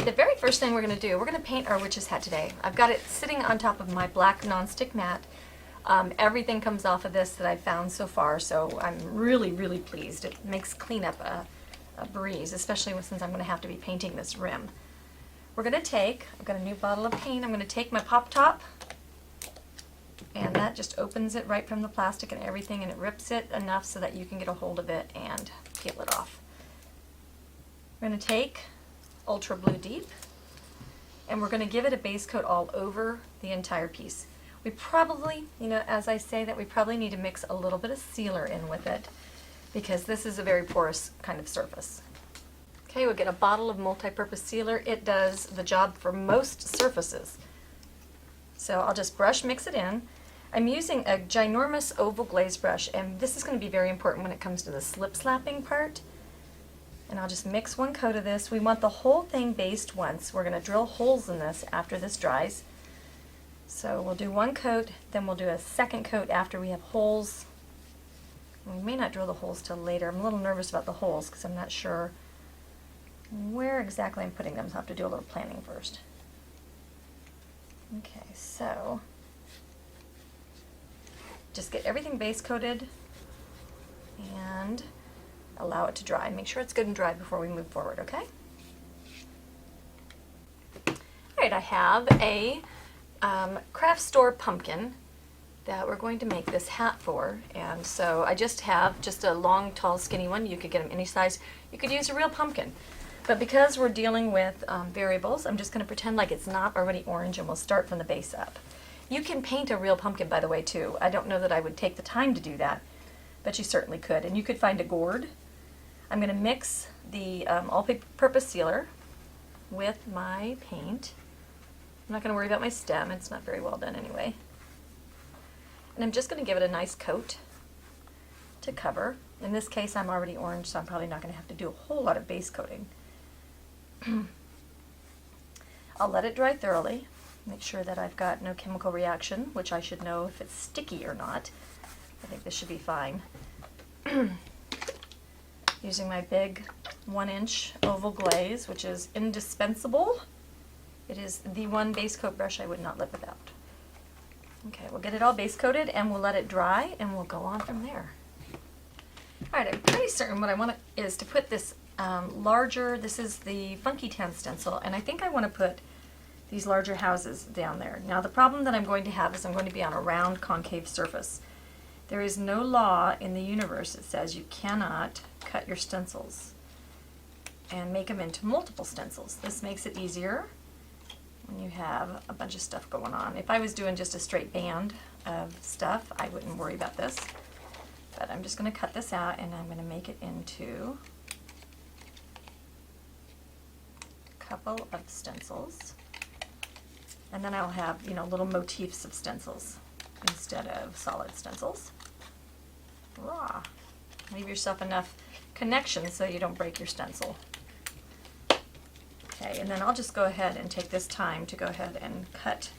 the very first thing we're going to do, we're going to paint our witch's hat today. I've got it sitting on top of my black nonstick mat. Everything comes off of this that I've found so far, so I'm really, really pleased. It makes cleanup a breeze, especially since I'm going to have to be painting this rim. We're going to take, I've got a new bottle of paint, I'm going to take my pop top, and that just opens it right from the plastic and everything, and it rips it enough so that you can get a hold of it and peel it off. We're going to take Ultra Blue Deep, and we're going to give it a base coat all over the entire piece. We probably, you know, as I say that, we probably need to mix a little bit of sealer in with it because this is a very porous kind of surface. Okay, we'll get a bottle of multi-purpose sealer. It does the job for most surfaces. So I'll just brush mix it in. I'm using a ginormous oval glaze brush, and this is going to be very important when it comes to the slip slapping part. And I'll just mix one coat of this. We want the whole thing based once. We're going to drill holes in this after this dries. So we'll do one coat, then we'll do a second coat after we have holes. We may not drill the holes till later. I'm a little nervous about the holes because I'm not sure where exactly I'm putting them, so I'll have to do a little planning first. Okay, so just get everything base coated and allow it to dry. Make sure it's good and dry before we move forward, okay? Alright, I have a craft store pumpkin that we're going to make this hat for, and so I just have just a long, tall, skinny one. You could get them any size. You could use a real pumpkin, but because we're dealing with variables, I'm just going to pretend like it's not already orange, and we'll start from the base up. You can paint a real pumpkin, by the way, too. I don't know that I would take the time to do that, but you certainly could, and you could find a gourd. I'm going to mix the all-purpose sealer with my paint. I'm not going to worry about my stem, it's not very well done anyway. And I'm just going to give it a nice coat to cover. In this case I'm already orange, so I'm probably not going to have to do a whole lot of base coating. I'll let it dry thoroughly, make sure that I've got no chemical reaction, which I should know if it's sticky or not. I think this should be fine. Using my big 1-inch oval glaze, which is indispensable. It is the one base coat brush I would not live without. Okay, we'll get it all base coated and we'll let it dry and we'll go on from there. Alright, I'm pretty certain what I want is to put this larger, this is the Funky Tan stencil, and I think I want to put these larger houses down there. Now the problem that I'm going to have is I'm going to be on a round concave surface. There is no law in the universe that says you cannot cut your stencils and make them into multiple stencils. This makes it easier when you have a bunch of stuff going on. If I was doing just a straight band of stuff, I wouldn't worry about this. But I'm just going to cut this out and I'm going to make it into a couple of stencils. And then I'll have, you know, little motifs of stencils instead of solid stencils. Rah. Leave yourself enough connection so you don't break your stencil. Okay, and then I'll just go ahead and take this time to go ahead and cut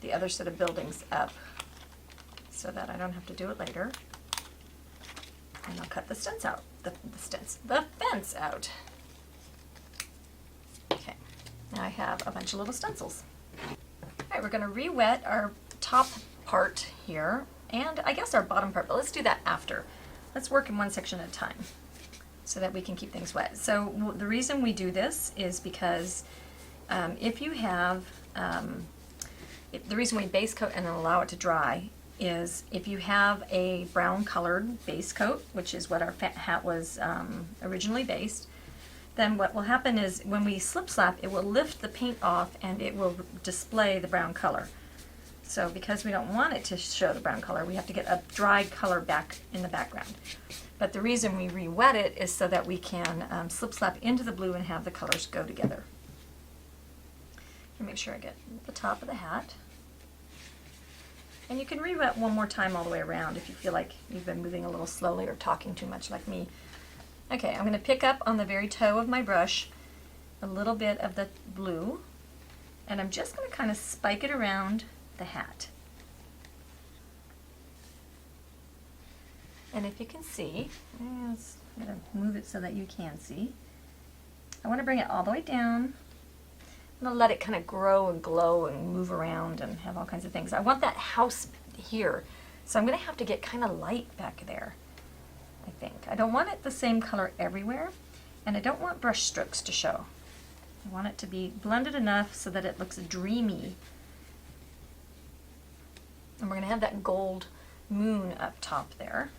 the other set of buildings up so that I don't have to do it later. And I'll cut the fence out. The fence out. Okay, now I have a bunch of little stencils. Alright, we're going to re-wet our top part here, and I guess our bottom part, but let's do that after. Let's work in one section at a time so that we can keep things wet. So the reason we do this is because if you have, the reason we base coat and then allow it to dry is if you have a brown colored base coat, which is what our hat was originally based, then what will happen is when we slip slap, it will lift the paint off and it will display the brown color. So because we don't want it to show the brown color, we have to get a dry color back in the background. But the reason we re-wet it is so that we can slip slap into the blue and have the colors go together. And make sure I get the top of the hat. And you can re-wet one more time all the way around if you feel like you've been moving a little slowly or talking too much like me. Okay, I'm going to pick up on the very toe of my brush a little bit of the blue, and I'm just going to kind of spike it around the hat. And if you can see, I'm going to move it so that you can see. I want to bring it all the way down I'm gonna let it kind of grow and glow and move around and have all kinds of things. I want that house here, so I'm gonna have to get kind of light back there, I think. I don't want it the same color everywhere, and I don't want brush strokes to show. I want it to be blended enough so that it looks dreamy. And we're gonna have that gold moon up top there.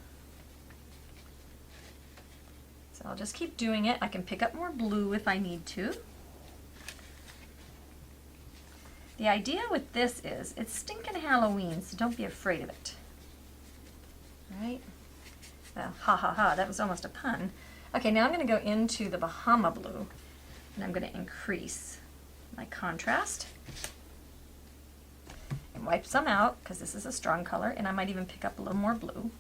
So I'll just keep doing it. I can pick up more blue if I need to. The idea with this is, it's stinking Halloween, so don't be afraid of it. Right? Well, ha ha ha, that was almost a pun. Okay, now I'm going to go into the Bahama blue, and I'm going to increase my contrast. And wipe some out, because this is a strong color, and I might even pick up a little more blue.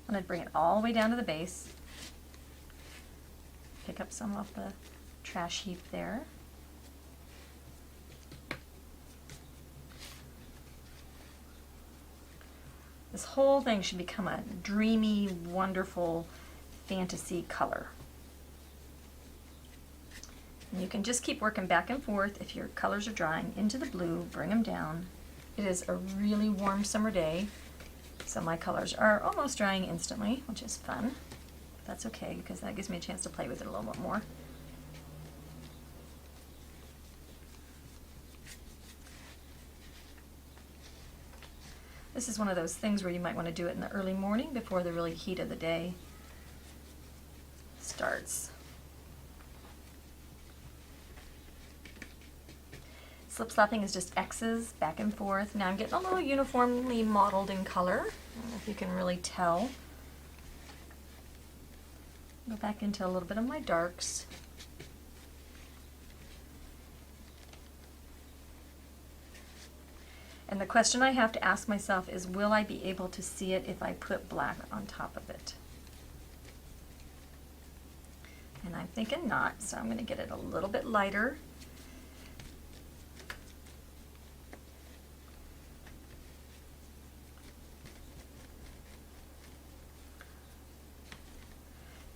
I'm going to bring it all the way down to the base. Pick up some off the trash heap there. This whole thing should become a dreamy, wonderful fantasy color. And you can just keep working back and forth if your colors are drying into the blue, bring them down. It is a really warm summer day, so my colors are almost drying instantly, which is fun. That's okay, because that gives me a chance to play with it a little bit more. This is one of those things where you might want to do it in the early morning before the really heat of the day starts. Slip slapping is just X's back and forth. Now I'm getting a little uniformly modeled in color. I don't know if you can really tell. Go back into a little bit of my darks. And the question I have to ask myself is, will I be able to see it if I put black on top of it? And I'm thinking not, so I'm going to get it a little bit lighter.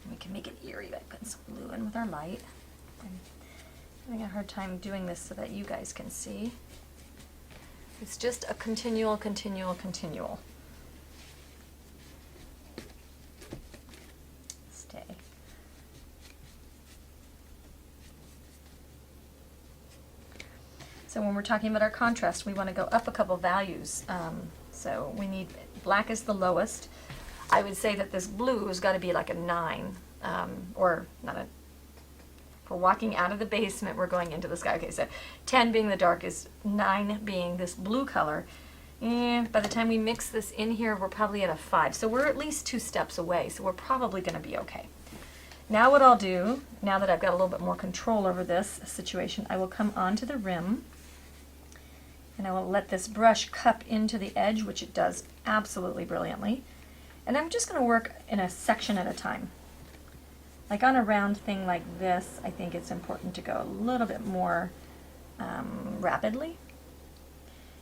And we can make it eerie by putting some blue in with our light. I'm having a hard time doing this so that you guys can see. It's just a continual. Stay. So when we're talking about our contrast, we want to go up a couple values. So we need, black is the lowest. I would say that this blue has got to be like a 9, or not a, we're walking out of the basement, we're going into the sky. Okay, so 10 being the darkest, 9 being this blue color. And by the time we mix this in here, we're probably at a 5. So we're at least 2 steps away, so we're probably going to be okay. Now what I'll do, now that I've got a little bit more control over this situation, I will come onto the rim, and I will let this brush cup into the edge, which it does absolutely brilliantly. And I'm just going to work in a section at a time. Like on a round thing like this, I think it's important to go a little bit more rapidly.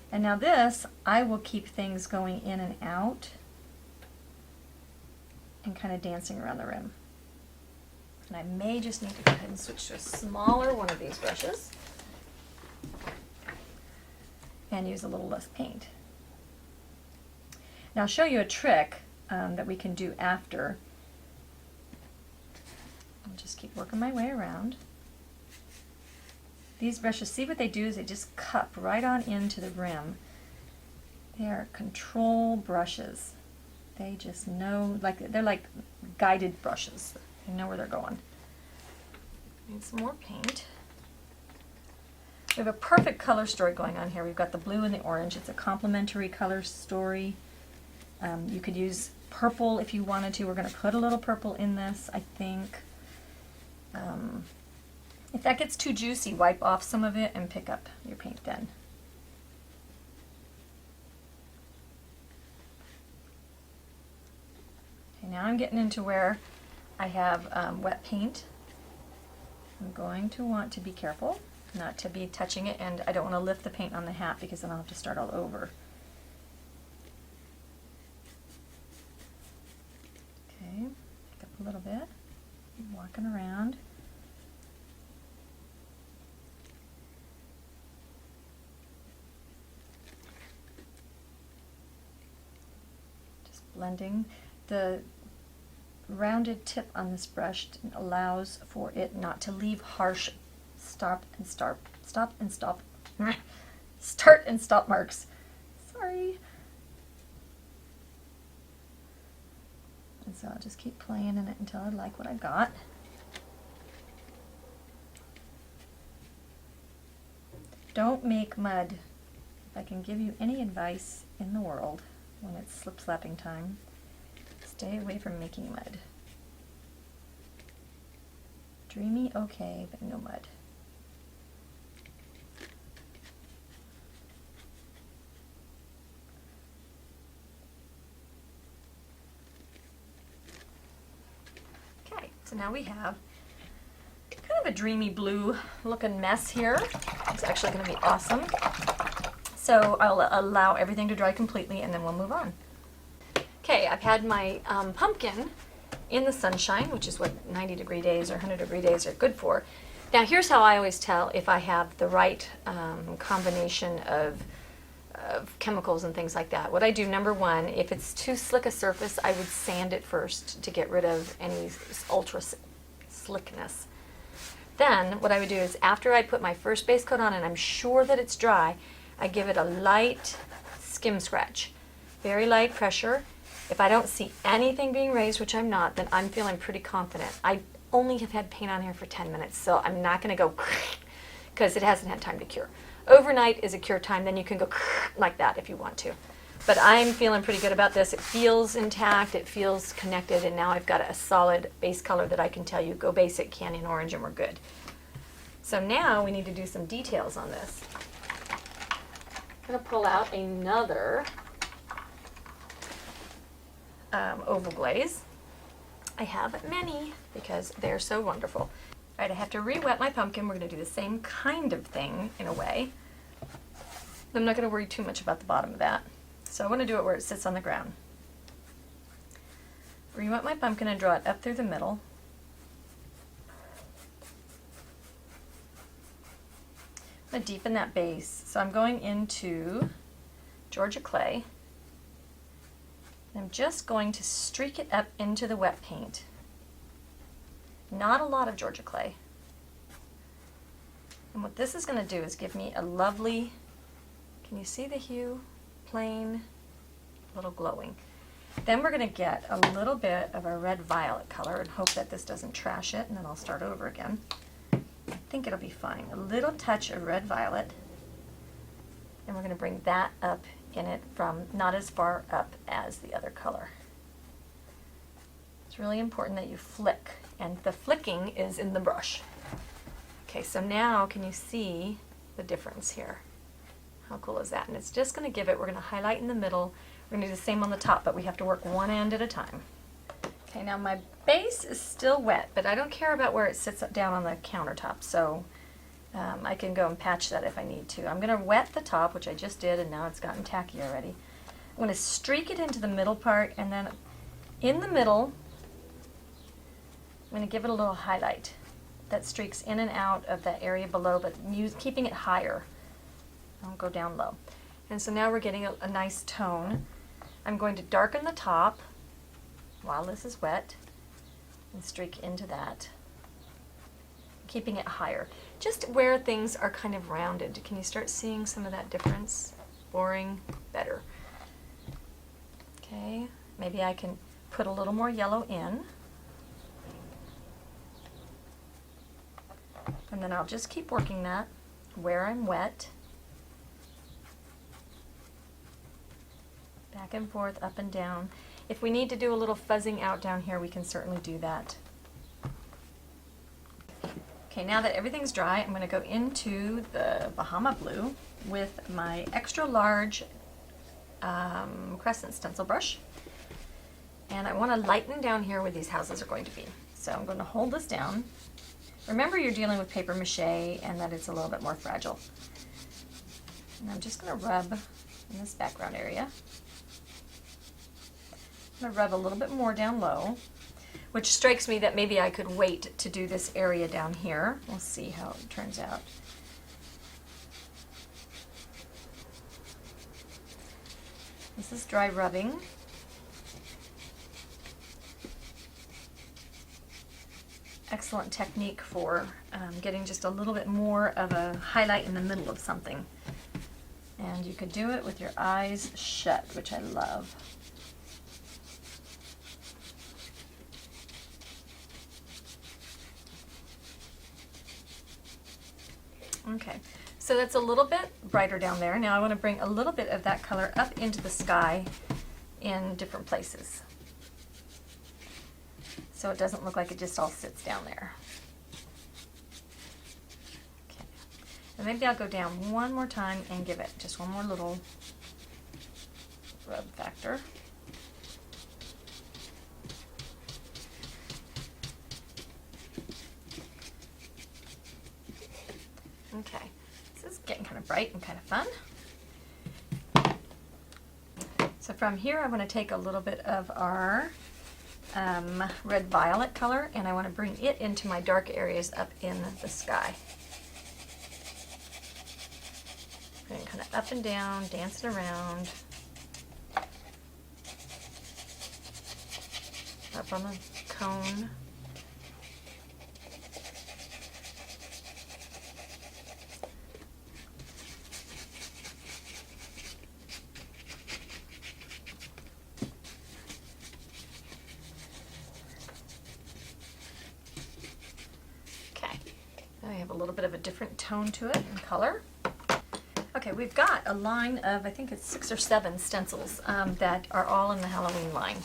And now this, I will keep things going in and out and kind of dancing around the rim. And I may just need to go ahead and switch to a smaller one of these brushes and use a little less paint. Now I'll show you a trick that we can do after. I'll just keep working my way around. These brushes, see what they do is they just cup right on into the rim. They are control brushes. They just know, like they're like guided brushes. They know where they're going. Need some more paint. We have a perfect color story going on here. We've got the blue and the orange. It's a complementary color story. You could use purple if you wanted to. We're going to put a little purple in this, I think. If that gets too juicy, wipe off some of it and pick up your paint then. Okay, now I'm getting into where I have wet paint. I'm going to want to be careful not to be touching it, and I don't want to lift the paint on the hat because then I'll have to start all over. Okay, pick up a little bit, walking around. blending. The rounded tip on this brush allows for it not to leave harsh start and stop marks. Sorry. And so I'll just keep playing in it until I like what I got. Don't make mud. If I can give you any advice in the world when it's slip-slapping time, stay away from making mud. Dreamy, okay, but no mud. Okay, so now we have kind of a dreamy blue looking mess here. It's actually going to be awesome. So I'll allow everything to dry completely and then we'll move on. Okay, I've had my pumpkin in the sunshine, which is what 90-degree days or 100-degree days are good for. Now here's how I always tell if I have the right combination of chemicals and things like that. What I do, number one, if it's too slick a surface, I would sand it first to get rid of any ultra slickness. Then what I would do is after I put my first base coat on and I'm sure that it's dry, I give it a light skim scratch, very light pressure. If I don't see anything being raised, which I'm not, then I'm feeling pretty confident. I only have had paint on here for 10 minutes, so I'm not going to go because it hasn't had time to cure. Overnight is a cure time, then you can go like that if you want to. But I'm feeling pretty good about this. It feels intact, it feels connected, and now I've got a solid base color that I can tell you, go basic Canyon Orange, and we're good. So now we need to do some details on this. I'm going to pull out another oval glaze. I have many because they're so wonderful. All right, I have to re-wet my pumpkin. We're going to do the same kind of thing in a way. I'm not going to worry too much about the bottom of that. So I want to do it where it sits on the ground. Re-wet my pumpkin and draw it up through the middle. I'm going to deepen that base. So I'm going into Georgia clay. I'm just going to streak it up into the wet paint. Not a lot of Georgia clay. And what this is going to do is give me a lovely, can you see the hue? Plain, a little glowing. Then we're going to get a little bit of a red violet color and hope that this doesn't trash it, and then I'll start over again. I think it'll be fine. A little touch of red violet, and we're going to bring that up in it from not as far up as the other color. It's really important that you flick, and the flicking is in the brush. Okay, so now can you see the difference here? How cool is that? And it's just going to give it, we're going to highlight in the middle, we're going to do the same on the top, but we have to work one end at a time. Okay, now my base is still wet, but I don't care about where it sits down on the countertop, so I can go and patch that if I need to. I'm going to wet the top, which I just did, and now it's gotten tacky already. I'm going to streak it into the middle part, and then in the middle, I'm going to give it a little highlight that streaks in and out of that area below, but keeping it higher. I'll go down low. And so now we're getting a nice tone. I'm going to darken the top while this is wet and streak into that, keeping it higher. Just where things are kind of rounded. Can you start seeing some of that difference? Boring, better. Okay, maybe I can put a little more yellow in. And then I'll just keep working that where I'm wet. Back and forth, up and down. If we need to do a little fuzzing out down here, we can certainly do that. Okay, now that everything's dry, I'm going to go into the Bahama Blue with my extra large crescent stencil brush. And I want to lighten down here where these houses are going to be. So I'm going to hold this down. Remember, you're dealing with paper mache and that it's a little bit more fragile. And I'm just going to rub in this background area. I'm going to rub a little bit more down low, which strikes me that maybe I could wait to do this area down here. We'll see how it turns out. This is dry rubbing. excellent technique for getting just a little bit more of a highlight in the middle of something. And you could do it with your eyes shut, which I love. Okay, so that's a little bit brighter down there. Now I want to bring a little bit of that color up into the sky in different places, so it doesn't look like it just all sits down there. Okay, and maybe I'll go down one more time and give it just one more little rub factor. Okay, this is getting kind of bright and kind of fun. So from here I want to take a little bit of our red violet color, and I want to bring it into my dark areas up in the sky. Bring it kind of up and down, dance it around. Up on the cone. I have a little bit of a different tone to it and color. Okay, we've got a line of, I think it's 6 or 7 stencils that are all in the Halloween line.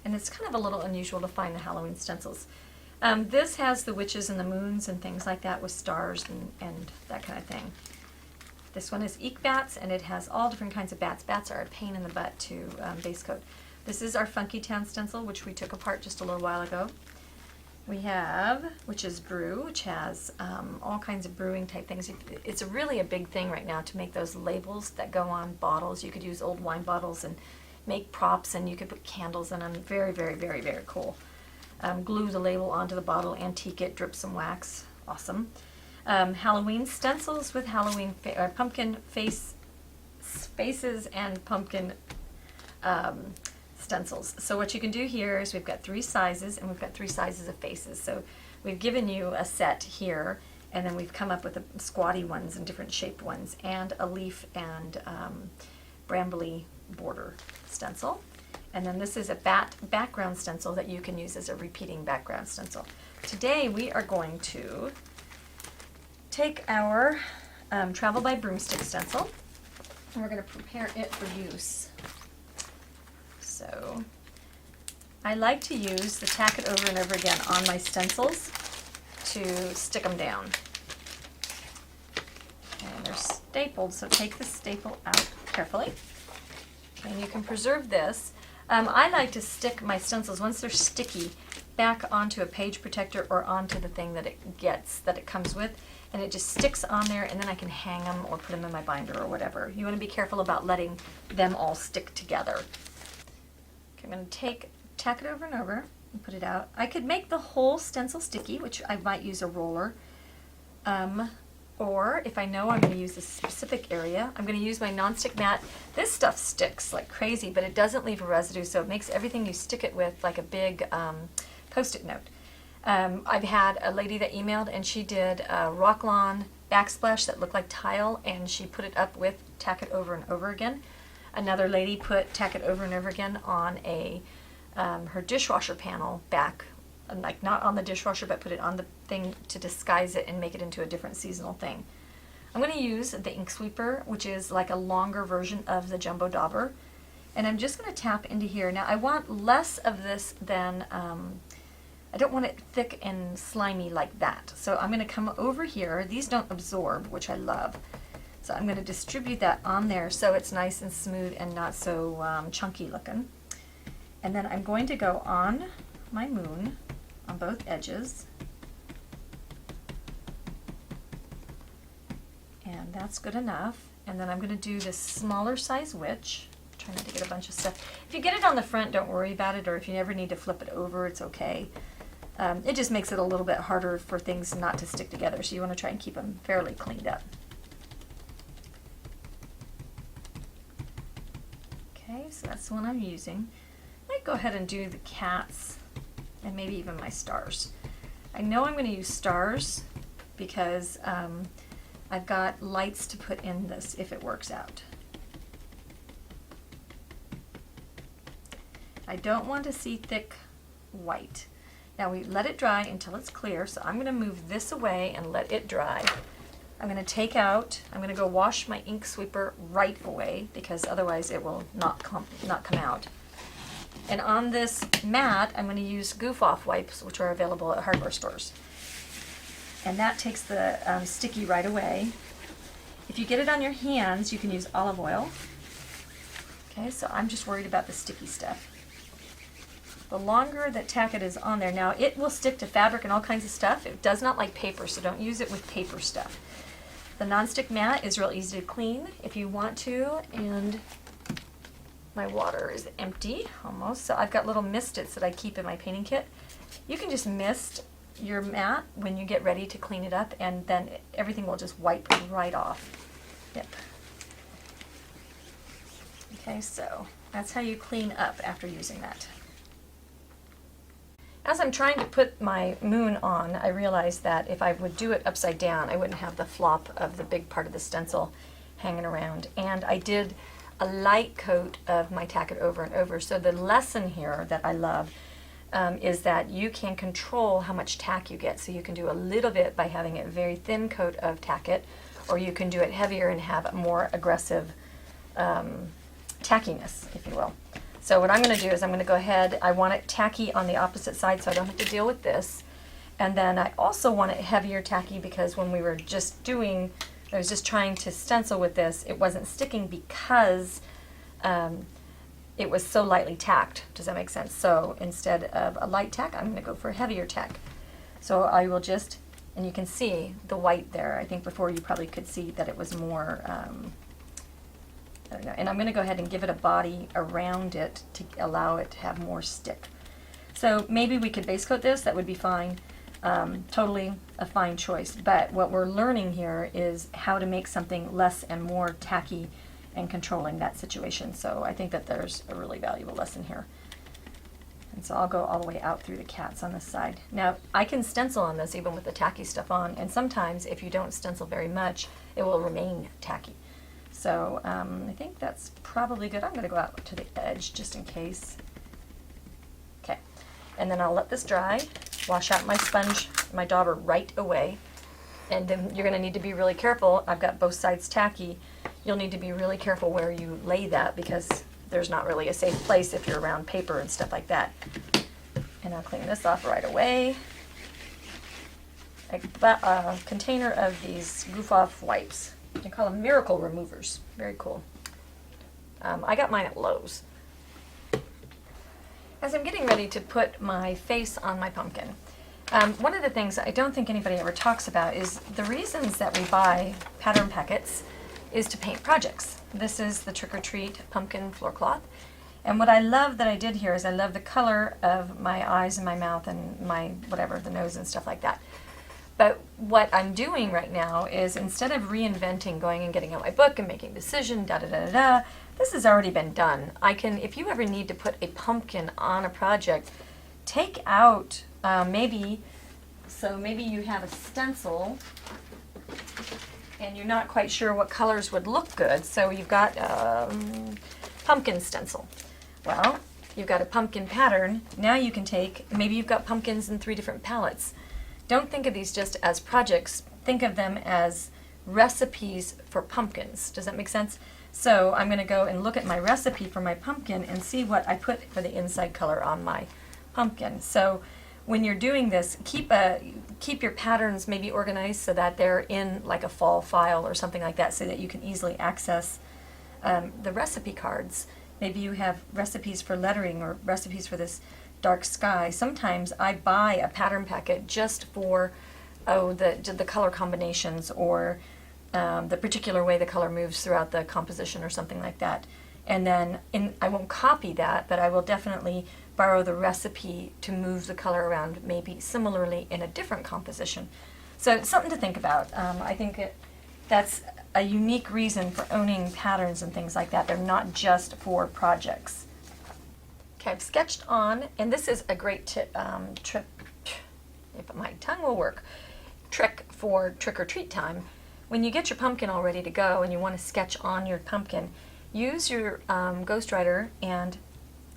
And it's kind of a little unusual to find the Halloween stencils. This has the witches and the moons and things like that with stars and that kind of thing. This one is Eek Bats, and it has all different kinds of bats. Bats are a pain in the butt to base coat. This is our Funky Town stencil, which we took apart just a little while ago. We have Witch's Brew, which has all kinds of brewing type things. It's really a big thing right now to make those labels that go on bottles. You could use old wine bottles and make props, and you could put candles in them. Very, very, very, very cool. Glue the label onto the bottle, antique it, drip some wax. Awesome. Halloween stencils with Halloween pumpkin faces and pumpkin stencils. So what you can do here is we've got 3 sizes, and we've got 3 sizes of faces. So we've given you a set here, and then we've come up with squatty ones and different shaped ones, and a leaf and brambly border stencil. And then this is a background stencil that you can use as a repeating background stencil. Today we are going to take our Travel by Broomstick stencil, and we're going to prepare it for use. So I like to use the tack it over and over again on my stencils to stick them down. And they're stapled, so take the staple out carefully. And you can preserve this. I like to stick my stencils, once they're sticky, back onto a page protector or onto the thing that it comes with, and it just sticks on there, and then I can hang them or put them in my binder or whatever. You want to be careful about letting them all stick together. I'm going to tack it over and over and put it out. I could make the whole stencil sticky, which I might use a roller. Or if I know I'm going to use a specific area, I'm going to use my nonstick mat. This stuff sticks like crazy, but it doesn't leave a residue, so it makes everything you stick it with like a big post-it note. I've had a lady that emailed, and she did a rock lawn backsplash that looked like tile, and she put it up with tack it over and over again. Another lady put tack it over and over again on her dishwasher panel back, like not on the dishwasher, but put it on the thing to disguise it and make it into a different seasonal thing. I'm going to use the ink sweeper, which is like a longer version of the jumbo dauber, and I'm just going to tap into here. Now I want less of this than, I don't want it thick and slimy like that. So I'm going to come over here. These don't absorb, which I love. So I'm going to distribute that on there so it's nice and smooth and not so chunky looking. And then I'm going to go on my moon on both edges. And that's good enough. And then I'm going to do this smaller size witch. Trying not to get a bunch of stuff. If you get it on the front, don't worry about it, or if you ever need to flip it over, it's okay. It just makes it a little bit harder for things not to stick together, so you want to try and keep them fairly cleaned up. Okay, so that's the one I'm using. I might go ahead and do the cats and maybe even my stars. I know I'm going to use stars because I've got lights to put in this if it works out. I don't want to see thick white. Now we let it dry until it's clear, so I'm going to move this away and let it dry. I'm going to take out, I'm going to go wash my ink sweeper right away because otherwise it will not come out. And on this mat, I'm going to use goof-off wipes, which are available at hardware stores. And that takes the sticky right away. If you get it on your hands, you can use olive oil. Okay, so I'm just worried about the sticky stuff. The longer that tack it is on there, now it will stick to fabric and all kinds of stuff. It does not like paper, so don't use it with paper stuff. The nonstick mat is real easy to clean if you want to, and my water is empty almost, so I've got little mist-its that I keep in my painting kit. You can just mist your mat when you get ready to clean it up, and then everything will just wipe right off. Yep. Okay, so that's how you clean up after using that. As I'm trying to put my moon on, I realized that if I would do it upside down, I wouldn't have the flop of the big part of the stencil hanging around. And I did a light coat of my tack it over and over. So the lesson here that I love is that you can control how much tack you get. So you can do a little bit by having a very thin coat of tack it, or you can do it heavier and have a more aggressive tackiness, if you will. So what I'm going to do is I'm going to go ahead, I want it tacky on the opposite side so I don't have to deal with this. And then I also want it heavier tacky because when we were just doing, I was just trying to stencil with this, it wasn't sticking because it was so lightly tacked. Does that make sense? So instead of a light tack, I'm going to go for a heavier tack. So I will just, and you can see the white there. I think before you probably could see that it was more, I don't know. And I'm going to go ahead and give it a body around it to allow it to have more stick. So maybe we could base coat this, that would be fine. Totally a fine choice. But what we're learning here is how to make something less and more tacky and controlling that situation. So I think that there's a really valuable lesson here. And so I'll go all the way out through the cats on this side. Now I can stencil on this even with the tacky stuff on, and sometimes if you don't stencil very much, it will remain tacky. So I think that's probably good. I'm going to go out to the edge just in case. Okay, and then I'll let this dry, wash out my sponge, my dauber right away. And then you're going to need to be really careful. I've got both sides tacky. You'll need to be really careful where you lay that because there's not really a safe place if you're around paper and stuff like that. And I'll clean this off right away. A container of these goof-off wipes. I call them miracle removers. Very cool. I got mine at Lowe's. As I'm getting ready to put my face on my pumpkin, one of the things I don't think anybody ever talks about is the reasons that we buy pattern packets is to paint projects. This is the Trick or Treat pumpkin floor cloth. And what I love that I did here is I love the color of my eyes and my mouth and my whatever, the nose and stuff like that. But what I'm doing right now is instead of reinventing, going and getting out my book and making a decision, this has already been done. I can, if you ever need to put a pumpkin on a project, take out maybe you have a stencil and you're not quite sure what colors would look good. So you've got pumpkin stencil. Well, you've got a pumpkin pattern. Now you can take, maybe you've got pumpkins in 3 different palettes. Don't think of these just as projects. Think of them as recipes for pumpkins. Does that make sense? So I'm going to go and look at my recipe for my pumpkin and see what I put for the inside color on my pumpkin. So when you're doing this, keep your patterns maybe organized so that they're in like a fall file or something like that so that you can easily access the recipe cards. Maybe you have recipes for lettering or recipes for this dark sky. Sometimes I buy a pattern packet just for the color combinations or the particular way the color moves throughout the composition or something like that. And then I won't copy that, but I will definitely borrow the recipe to move the color around maybe similarly in a different composition. So it's something to think about. I think that's a unique reason for owning patterns and things like that. They're not just for projects. Okay, I've sketched on, and this is a great tip if my tongue will work, trick for trick or treat time. When you get your pumpkin all ready to go and you want to sketch on your pumpkin, use your ghostwriter, and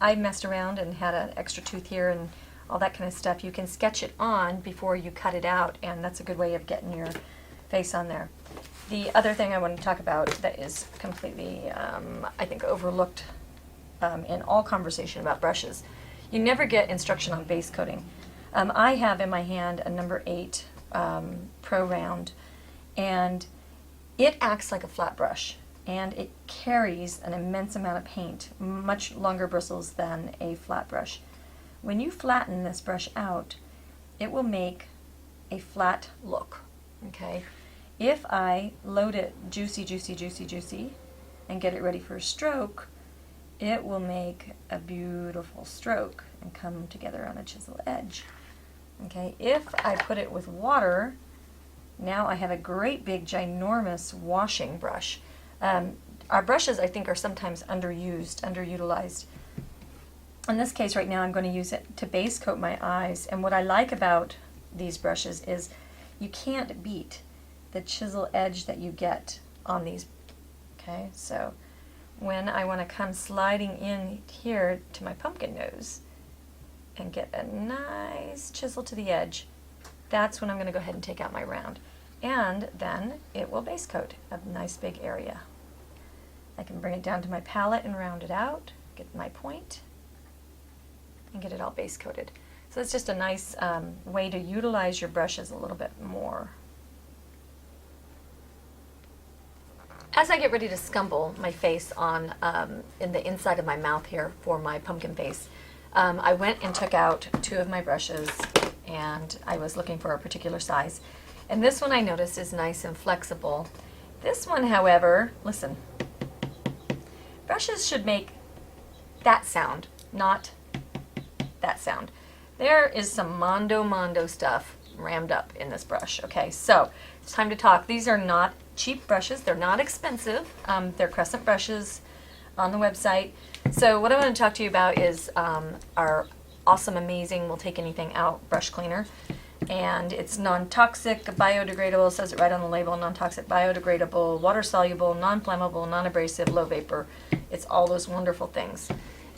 I messed around and had an extra tooth here and all that kind of stuff. You can sketch it on before you cut it out, and that's a good way of getting your face on there. The other thing I want to talk about that is completely, I think, overlooked in all conversation about brushes. You never get instruction on base coating. I have in my hand a number 8 Pro Round, and it acts like a flat brush, and it carries an immense amount of paint, much longer bristles than a flat brush. When you flatten this brush out, it will make a flat look, okay? If I load it juicy, juicy, juicy, juicy, and get it ready for a stroke, it will make a beautiful stroke and come together on a chisel edge. Okay, if I put it with water, now I have a great big ginormous washing brush. Our brushes, I think, are sometimes underutilized. In this case right now, I'm going to use it to base coat my eyes, and what I like about these brushes is you can't beat the chisel edge that you get on these. Okay, so when I want to come sliding in here to my pumpkin nose and get a nice chisel to the edge, that's when I'm going to go ahead and take out my round. And then it will base coat a nice big area. I can bring it down to my palette and round it out, get my point, and get it all base coated. So it's just a nice way to utilize your brushes a little bit more. As I get ready to scumble my face on in the inside of my mouth here for my pumpkin face, I went and took out 2 of my brushes, and I was looking for a particular size. And this one I noticed is nice and flexible. This one, however, listen, brushes should make that sound, not that sound. There is some mondo stuff rammed up in this brush. Okay, so it's time to talk. These are not cheap brushes. They're not expensive. They're Crescent brushes on the website. So what I want to talk to you about is our awesome, amazing, will take anything out brush cleaner. And it's non-toxic, biodegradable, says it right on the label, non-toxic, biodegradable, water-soluble, non-flammable, non-abrasive, low vapor. It's all those wonderful things.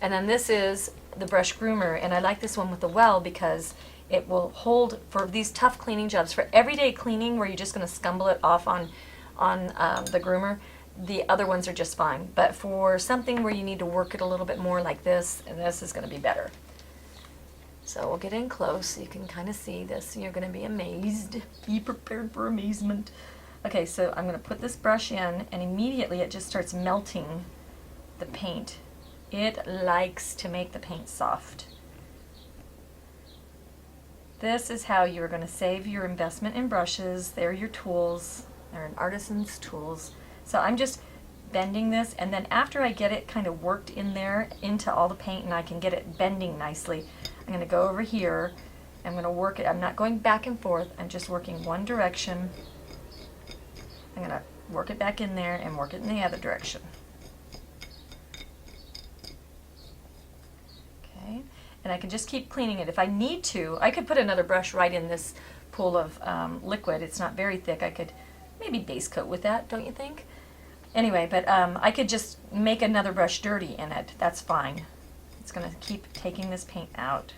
And then this is the brush groomer, and I like this one with the well because it will hold for these tough cleaning jobs. For everyday cleaning where you're just going to scumble it off on the groomer, the other ones are just fine. But for something where you need to work it a little bit more like this, and this is going to be better. So we'll get in close so you can kind of see this. You're going to be amazed. Be prepared for amazement. Okay, so I'm going to put this brush in, and immediately it just starts melting the paint. It likes to make the paint soft. This is how you're going to save your investment in brushes. They're your tools. They're an artisan's tools. So I'm just bending this, and then after I get it kind of worked in there into all the paint and I can get it bending nicely, I'm going to go over here. I'm going to work it. I'm not going back and forth. I'm just working one direction. I'm going to work it back in there and work it in the other direction. Okay, and I can just keep cleaning it. If I need to, I could put another brush right in this pool of liquid. It's not very thick. I could maybe base coat with that, don't you think? Anyway, but I could just make another brush dirty in it. That's fine. It's going to keep taking this paint out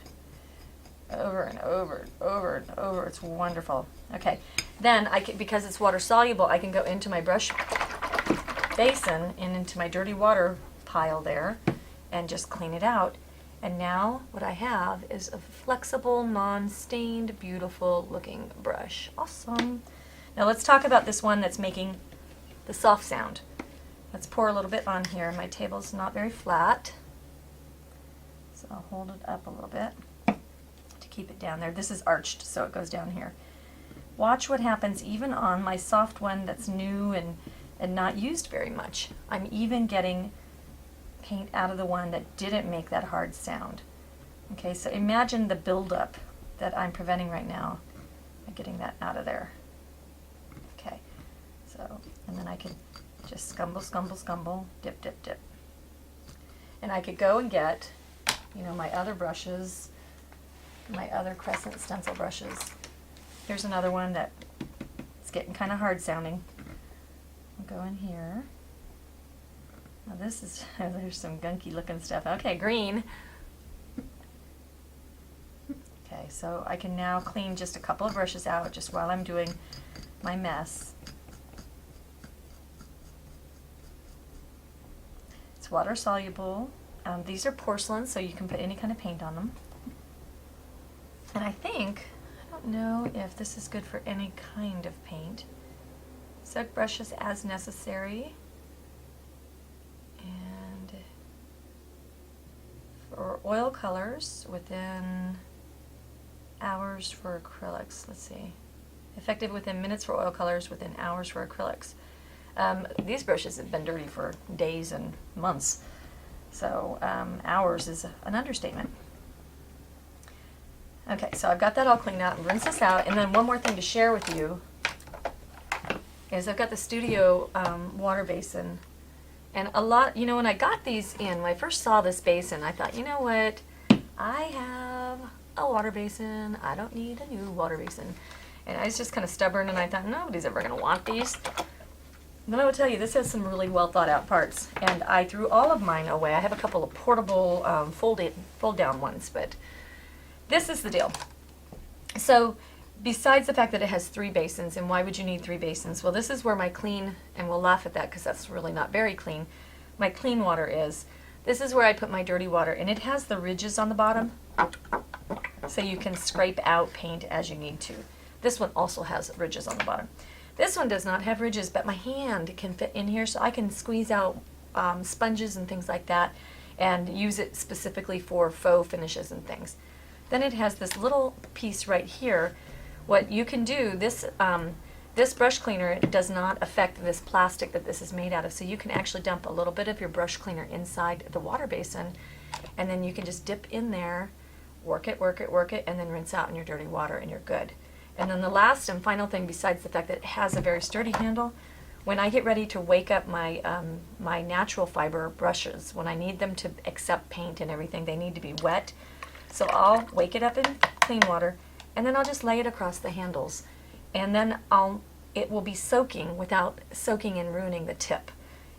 over and over and over and over. It's wonderful. Okay, then I can, because it's water soluble, I can go into my brush basin and into my dirty water pile there and just clean it out. And now what I have is a flexible, non-stained, beautiful looking brush. Awesome. Now let's talk about this one that's making the soft sound. Let's pour a little bit on here. My table's not very flat, so I'll hold it up a little bit to keep it down there. This is arched, so it goes down here. Watch what happens even on my soft one that's new and not used very much. I'm even getting paint out of the one that didn't make that hard sound. Okay, so imagine the buildup that I'm preventing right now by getting that out of there. Okay, so, and then I could just scumble, scumble, scumble, dip, dip, dip. And I could go and get, you know, my other brushes, my other crescent stencil brushes. Here's another one that it's getting kind of hard sounding. I'll go in here. Now this is, there's some gunky looking stuff. Okay, green. Okay, so I can now clean just a couple of brushes out just while I'm doing my mess. It's water soluble. These are porcelain, so you can put any kind of paint on them. And I don't know if this is good for any kind of paint. Soak brushes as necessary. And for oil colors, within hours for acrylics. Let's see. Effective within minutes for oil colors, within hours for acrylics. These brushes have been dirty for days and months. So hours is an understatement. Okay, so I've got that all cleaned out and rinse this out. And then one more thing to share with you is I've got the studio water basin. And a lot, you know, when I got these in, when I first saw this basin, I thought, you know what, I have a water basin. I don't need a new water basin. And I was just kind of stubborn, and I thought, nobody's ever going to want these. Then I will tell you, this has some really well thought out parts. And I threw all of mine away. I have a couple of portable fold down ones, but this is the deal. So besides the fact that it has 3 basins, and why would you need 3 basins? Well, this is where my clean, and we'll laugh at that because that's really not very clean, my clean water is. This is where I put my dirty water, and it has the ridges on the bottom, so you can scrape out paint as you need to. This one also has ridges on the bottom. This one does not have ridges, but my hand can fit in here, so I can squeeze out sponges and things like that and use it specifically for faux finishes and things. Then it has this little piece right here. What you can do, this brush cleaner does not affect this plastic that this is made out of, so you can actually dump a little bit of your brush cleaner inside the water basin, and then you can just dip in there, work it, and then rinse out in your dirty water, and you're good. And then the last and final thing, besides the fact that it has a very sturdy handle, when I get ready to wake up my my natural fiber brushes, when I need them to accept paint and everything, they need to be wet. So I'll wake it up in clean water, and then I'll just lay it across the handles, and then it will be soaking without soaking and ruining the tip.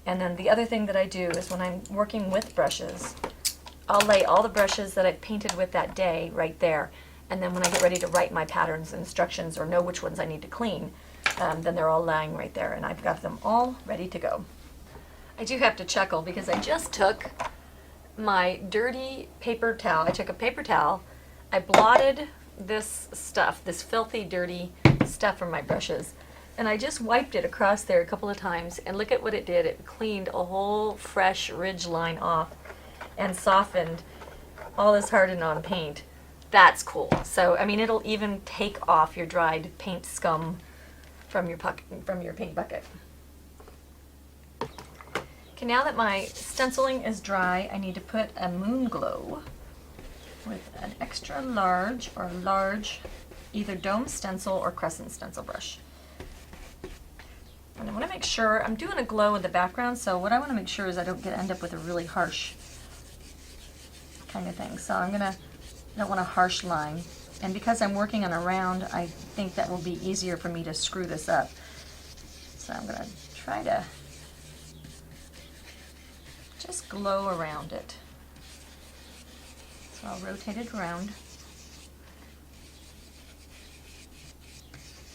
And then the other thing that I do is when I'm working with brushes, I'll lay all the brushes that I've painted with that day right there. And then when I get ready to write my patterns and instructions or know which ones I need to clean, then they're all lying right there, and I've got them all ready to go. I do have to chuckle because I just took my dirty paper towel. I took a paper towel, I blotted this stuff, this filthy, dirty stuff from my brushes, and I just wiped it across there a couple of times, and look at what it did. It cleaned a whole fresh ridge line off and softened all this hardened on paint. That's cool. So, I mean, it'll even take off your dried paint scum from your paint bucket. Okay, now that my stenciling is dry, I need to put a moon glow with an extra large or large either dome stencil or crescent stencil brush. And I want to make sure, I'm doing a glow in the background, so what I want to make sure is I don't end up with a really harsh kind of thing. So I don't want a harsh line. And because I'm working on a round, I think that will be easier for me to screw this up. So I'm going to try to just glow around it. So I'll rotate it around.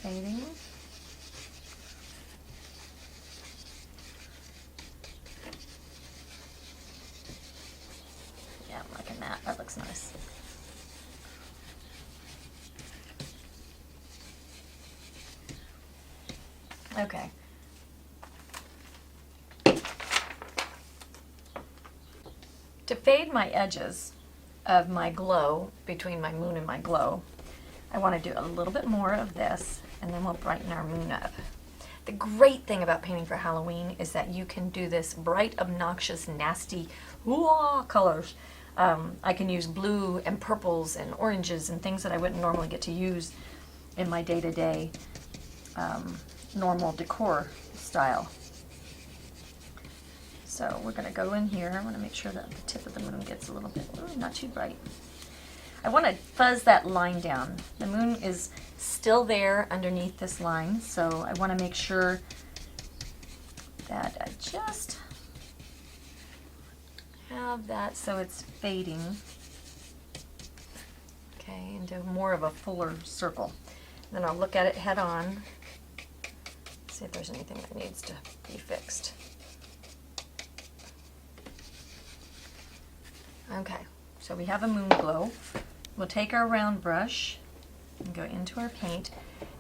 Fading. Yeah, I'm liking that. That looks nice. Okay. To fade my edges of my glow, between my moon and my glow, I want to do a little bit more of this, and then we'll brighten our moon up. The great thing about painting for Halloween is that you can do this bright, obnoxious, nasty colors. I can use blue and purples and oranges and things that I wouldn't normally get to use in my day-to-day normal decor style. So we're going to go in here. I want to make sure that the tip of the moon gets a little bit, not too bright. I want to fuzz that line down. The moon is still there underneath this line, so I want to make sure that I just have that so it's fading, okay, into more of a fuller circle. Then I'll look at it head on, see if there's anything that needs to be fixed. Okay, so we have a moon glow. We'll take our round brush and go into our paint.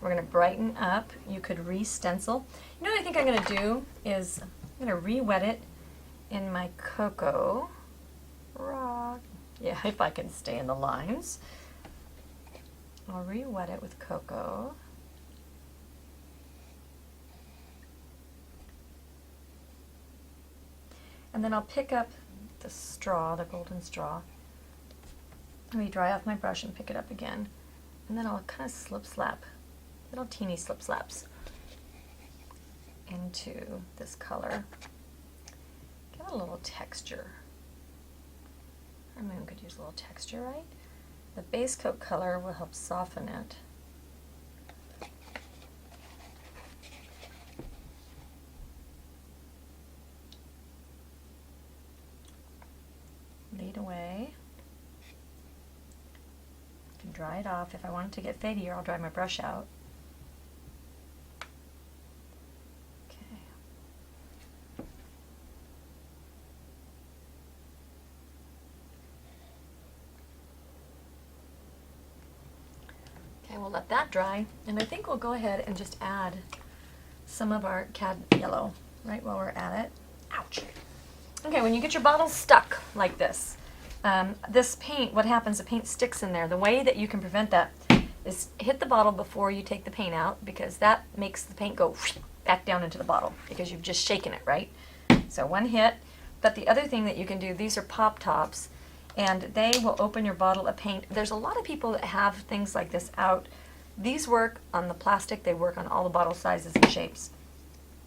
We're going to brighten up. You could re-stencil. You know what I think I'm going to do is I'm going to re-wet it in my cocoa rock. Yeah, if I can stay in the lines. I'll re-wet it with cocoa. And then I'll pick up the straw, the golden straw. Let me dry off my brush and pick it up again. And then I'll kind of slip-slap, little teeny slip-slaps into this color. Get a little texture. Our moon could use a little texture, right? The base coat color will help soften it. Lead away. I can dry it off. If I want it to get fadier, I'll dry my brush out. Okay. Okay, we'll let that dry, and I think we'll go ahead and just add some of our cad yellow right while we're at it. Ouch! Okay, when you get your bottle stuck like this, this paint, what happens, the paint sticks in there. The way that you can prevent that is hit the bottle before you take the paint out, because that makes the paint go back down into the bottle because you've just shaken it, right? So one hit. But the other thing that you can do, these are pop tops, and they will open your bottle of paint. There's a lot of people that have things like this out. These work on the plastic. They work on all the bottle sizes and shapes.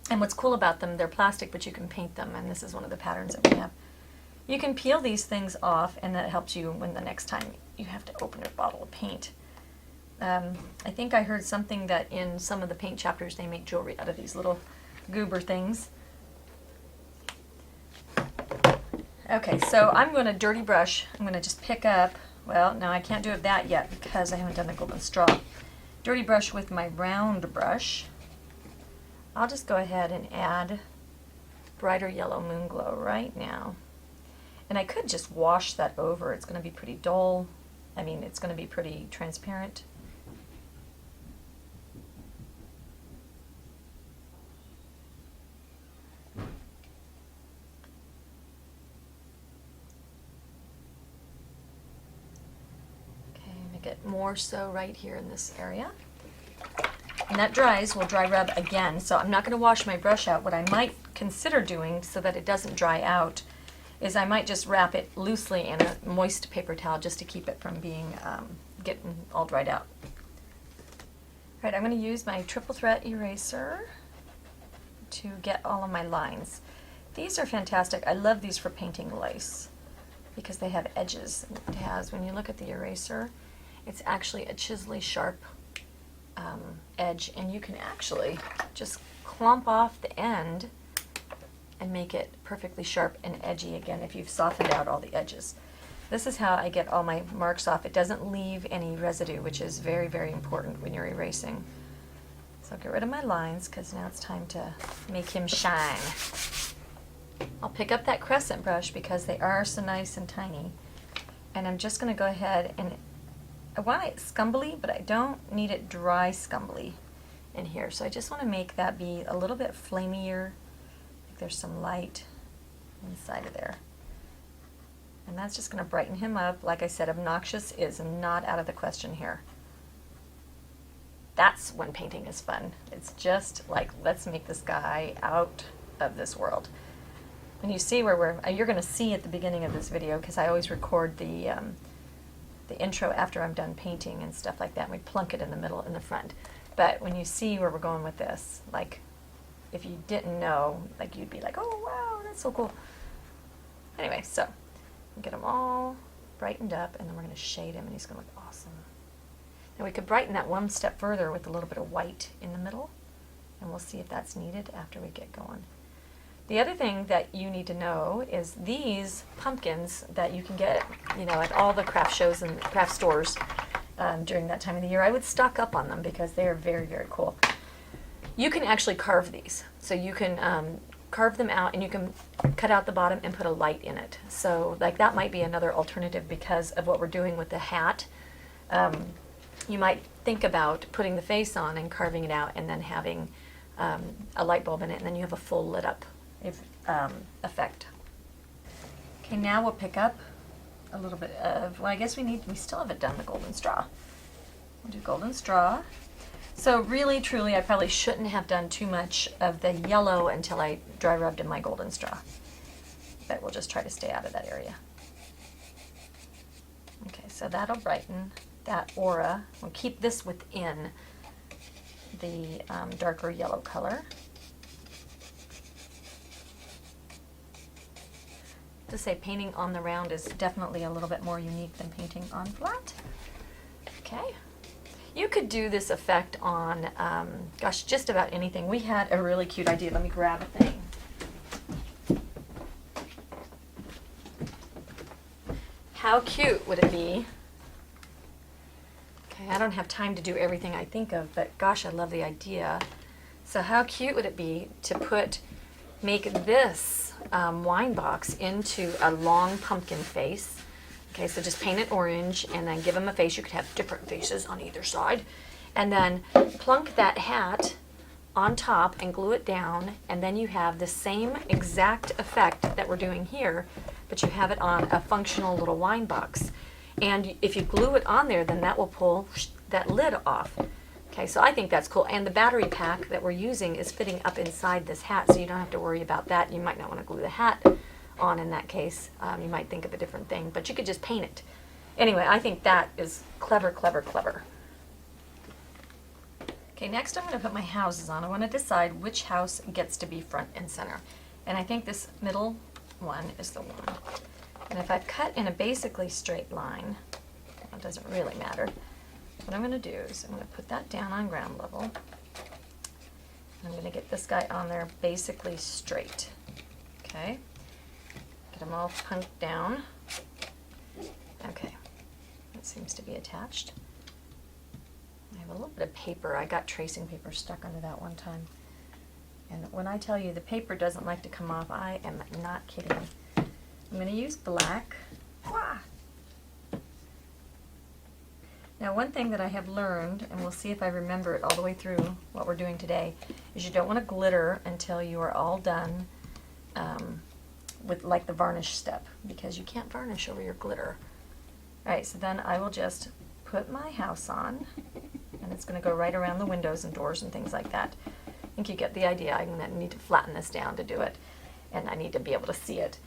And what's cool about them, they're plastic, but you can paint them, and this is one of the patterns that we have. You can peel these things off, and that helps you when the next time you have to open a bottle of paint. I think I heard something that in some of the paint chapters they make jewelry out of these little goober things. Okay, so I'm going to dirty brush. I'm going to just pick up, well, no, I can't do that yet because I haven't done the golden straw. Dirty brush with my round brush. I'll just go ahead and add brighter yellow moon glow right now. And I could just wash that over. It's going to be pretty dull. I mean, it's going to be pretty transparent. Okay, make it more so right here in this area. And that dries, we'll dry rub again. So I'm not going to wash my brush out. What I might consider doing so that it doesn't dry out is I might just wrap it loosely in a moist paper towel just to keep it from being getting all dried out. All right, I'm going to use my triple threat eraser to get all of my lines. These are fantastic. I love these for painting lace because they have edges. It has, when you look at the eraser, it's actually a chiselly sharp edge, and you can actually just clump off the end and make it perfectly sharp and edgy again if you've softened out all the edges. This is how I get all my marks off. It doesn't leave any residue, which is very, very important when you're erasing. So I'll get rid of my lines because now it's time to make him shine. I'll pick up that crescent brush because they are so nice and tiny, and I'm just going to go ahead and I want it scumbly, but I don't need it dry scumbly in here. So I just want to make that be a little bit flamier. Like there's some light inside of there. And that's just going to brighten him up. Like I said, obnoxious is not out of the question here. That's when painting is fun. It's just like, let's make this guy out of this world. When you see where you're going to see at the beginning of this video, because I always record the intro after I'm done painting and stuff like that, and we plunk it in the middle in the front. But when you see where we're going with this, like if you didn't know, like you'd be like, oh wow, that's so cool. Anyway, so get them all brightened up, and then we're going to shade him, and he's going to look awesome. Now we could brighten that one step further with a little bit of white in the middle, and we'll see if that's needed after we get going. The other thing that you need to know is these pumpkins that you can get, you know, at all the craft shows and craft stores during that time of the year. I would stock up on them because they are very, very cool. You can actually carve these. So you can carve them out, and you can cut out the bottom and put a light in it. So like that might be another alternative because of what we're doing with the hat. You might think about putting the face on and carving it out and then having a light bulb in it, and then you have a full lit up effect. Okay, now we'll pick up a little bit of, well, I guess we still haven't done the golden straw. We'll do golden straw. So really, truly, I probably shouldn't have done too much of the yellow until I dry rubbed in my golden straw. But we'll just try to stay out of that area. Okay, so that'll brighten that aura. We'll keep this within the darker yellow color. To say painting on the round is definitely a little bit more unique than painting on flat. Okay. You could do this effect on, gosh, just about anything. We had a really cute idea. Let me grab a thing. How cute would it be? Okay, I don't have time to do everything I think of, but gosh, I love the idea. So how cute would it be to make this wine box into a long pumpkin face? Okay, so just paint it orange and then give him a face. You could have different faces on either side. And then plunk that hat on top and glue it down, and then you have the same exact effect that we're doing here, but you have it on a functional little wine box. And if you glue it on there, then that will pull that lid off. Okay, so I think that's cool. And the battery pack that we're using is fitting up inside this hat, so you don't have to worry about that. You might not want to glue the hat on in that case. You might think of a different thing, but you could just paint it. Anyway, I think that is clever, clever, clever. Okay, next I'm going to put my houses on. I want to decide which house gets to be front and center. And I think this middle one is the one. And if I cut in a basically straight line, it doesn't really matter. What I'm going to do is I'm going to put that down on ground level. And I'm going to get this guy on there basically straight. Okay. Get them all punked down. Okay. That seems to be attached. I have a little bit of paper. I got tracing paper stuck under that one time. And when I tell you the paper doesn't like to come off, I am not kidding. I'm going to use black. Now, one thing that I have learned, and we'll see if I remember it all the way through what we're doing today, is you don't want to glitter until you are all done with like the varnish step, because you can't varnish over your glitter. All right, so then I will just put my house on, and it's going to go right around the windows and doors and things like that. I think you get the idea. I'm going to need to flatten this down to do it, and I need to be able to see it.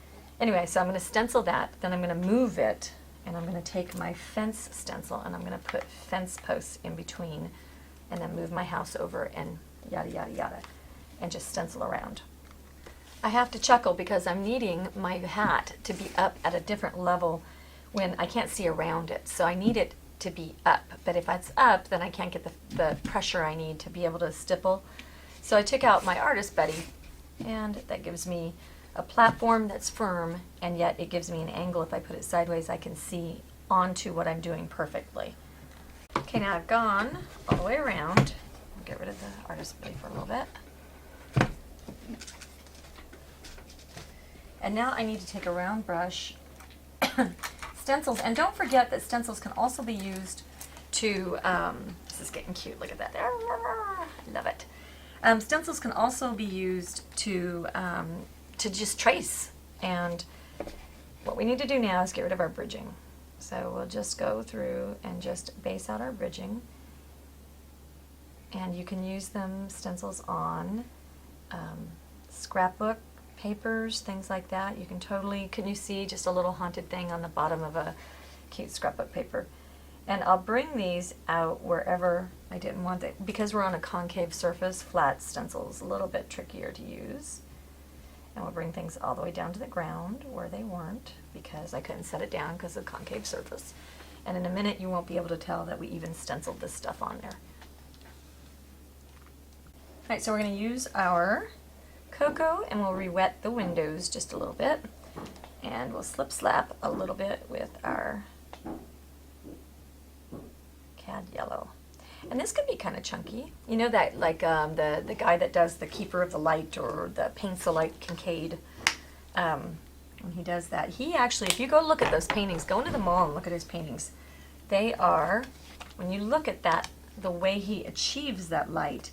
Anyway, so I'm going to stencil that, then I'm going to move it, and I'm going to take my fence stencil and I'm going to put fence posts in between, and then move my house over and yada, yada, yada, and just stencil around. I have to chuckle because I'm needing my hat to be up at a different level when I can't see around it. So I need it to be up, but if it's up, then I can't get the pressure I need to be able to stipple. So I took out my Artist Buddy, and that gives me a platform that's firm, and yet it gives me an angle. If I put it sideways, I can see onto what I'm doing perfectly. Okay, now I've gone all the way around. I'll get rid of the Artist Buddy for a little bit. And now I need to take a round brush, stencils, and don't forget that stencils can also be used to, this is getting cute, look at that, love it. Stencils can also be used to just trace, and what we need to do now is get rid of our bridging. So we'll just go through and just base out our bridging, and you can use them, stencils, on scrapbook papers, things like that. You can totally, can you see just a little haunted thing on the bottom of a cute scrapbook paper? And I'll bring these out wherever I didn't want it, because we're on a concave surface. Flat stencils a little bit trickier to use. And we'll bring things all the way down to the ground where they weren't because I couldn't set it down because of the concave surface. And in a minute you won't be able to tell that we even stenciled this stuff on there. Alright, so we're going to use our cocoa and we'll re-wet the windows just a little bit. And we'll slip slap a little bit with our cad yellow. And this could be kind of chunky. You know that, like the guy that does the Keeper of the Light or the Paints the Light Kincaid, when he does that, he actually, if you go look at those paintings, go into the mall and look at his paintings, they are, when you look at that, the way he achieves that light,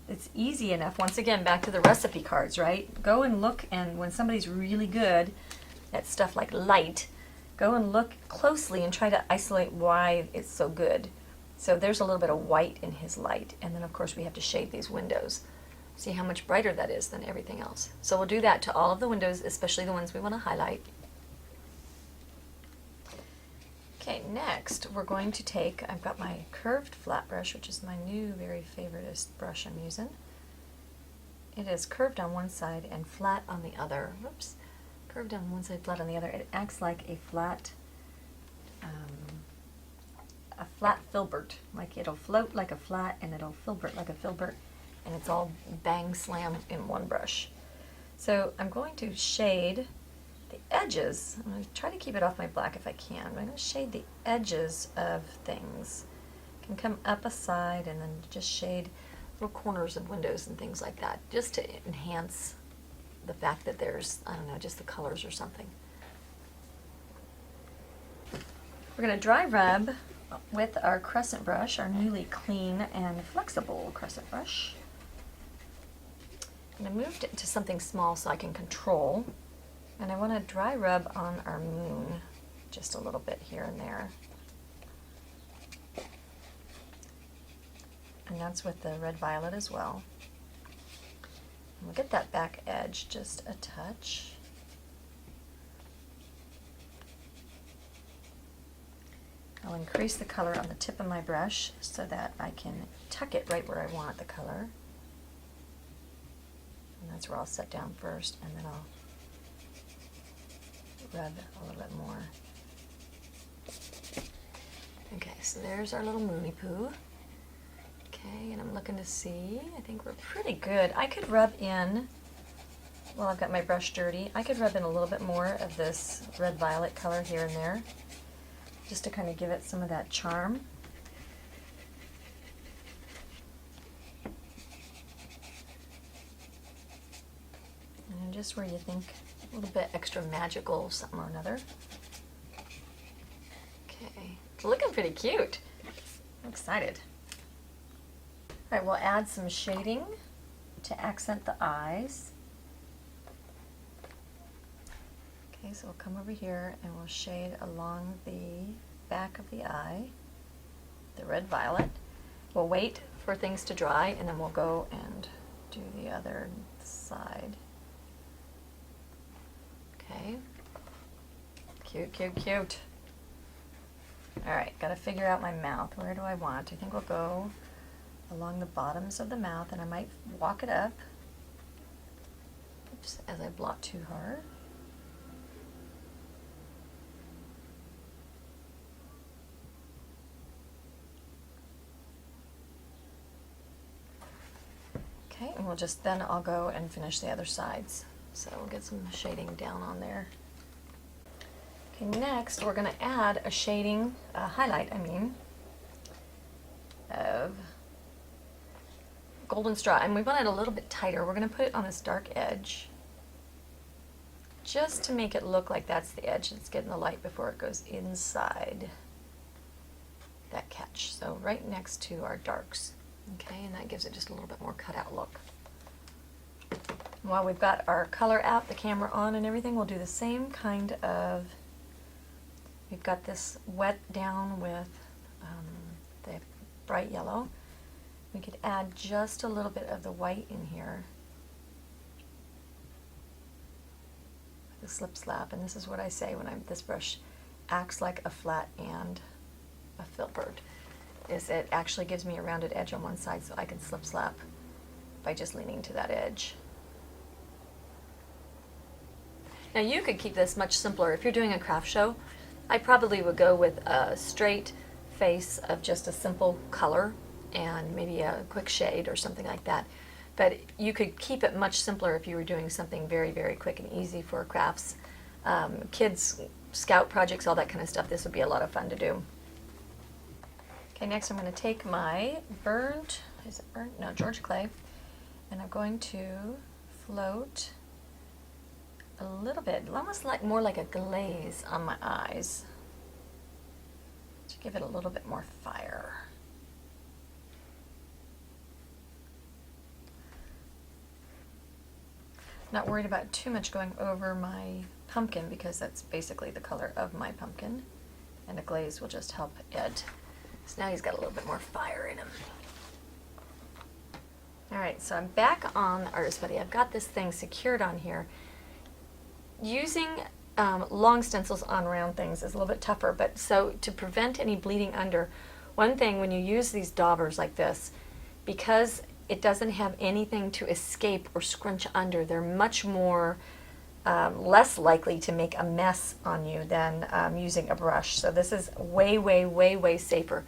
it's easy enough. Once again, back to the recipe cards, right? Go and look, and when somebody's really good at stuff like light, go and look closely and try to isolate why it's so good. So there's a little bit of white in his light, and then of course we have to shade these windows. See how much brighter that is than everything else. So we'll do that to all of the windows, especially the ones we want to highlight. Okay, next we're going to take, I've got my curved flat brush, which is my new very favoriteest brush I'm using. It is curved on one side and flat on the other. Whoops. Curved on one side, flat on the other. It acts like a flat filbert. Like it'll float like a flat and it'll filbert like a filbert, and it's all bang slam in one brush. So I'm going to shade the edges. I'm going to try to keep it off my black if I can. I'm going to shade the edges of things. Can come up a side and then just shade little corners of windows and things like that, just to enhance the fact that there's, I don't know, just the colors or something. We're going to dry rub with our crescent brush, our newly clean and flexible crescent brush. And I moved it to something small so I can control. And I want to dry rub on our moon just a little bit here and there. And that's with the red violet as well. And we'll get that back edge just a touch. I'll increase the color on the tip of my brush so that I can tuck it right where I want the color. And that's where I'll set down first, and then I'll rub a little bit more. Okay, so there's our little moony poo. Okay, and I'm looking to see, I think we're pretty good. I could rub in, well, I've got my brush dirty, I could rub in a little bit more of this red violet color here and there, just to kind of give it some of that charm. And just where you think a little bit extra magical, something or another. Okay, it's looking pretty cute. I'm excited. All right, we'll add some shading to accent the eyes. Okay, so we'll come over here and we'll shade along the back of the eye, the red violet. We'll wait for things to dry and then we'll go and do the other side. Okay, cute, cute, cute. All right, gotta figure out my mouth. Where do I want? I think we'll go along the bottoms of the mouth, and I might walk it up. Oops, as I blot too hard. Okay, and we'll just, then I'll go and finish the other sides. So we'll get some shading down on there. Okay, next we're going to add a shading, highlight, of golden straw. And we want it a little bit tighter. We're going to put it on this dark edge, just to make it look like that's the edge that's getting the light before it goes inside that catch. So right next to our darks. Okay, and that gives it just a little bit more cutout look. While we've got our color out, the camera on and everything, we'll do the same kind of, we've got this wet down with the bright yellow. We could add just a little bit of the white in here with a slip slap, and this is what I say when this brush acts like a flat and a filbert, is it actually gives me a rounded edge on one side so I can slip slap by just leaning to that edge. Now you could keep this much simpler. If you're doing a craft show, I probably would go with a straight face of just a simple color and maybe a quick shade or something like that. But you could keep it much simpler if you were doing something very, very quick and easy for crafts. Kids, scout projects, all that kind of stuff. This would be a lot of fun to do. Okay, next I'm going to take my Georgia clay, and I'm going to float a little bit, almost like more like a glaze on my eyes to give it a little bit more fire. Not worried about too much going over my pumpkin because that's basically the color of my pumpkin, and a glaze will just help it. So now he's got a little bit more fire in him. Alright, so I'm back on Artist Buddy. I've got this thing secured on here. Using long stencils on round things is a little bit tougher, but so to prevent any bleeding under, one thing when you use these daubers like this, because it doesn't have anything to escape or scrunch under, they're much more less likely to make a mess on you than using a brush. So this is way, way, way, way safer.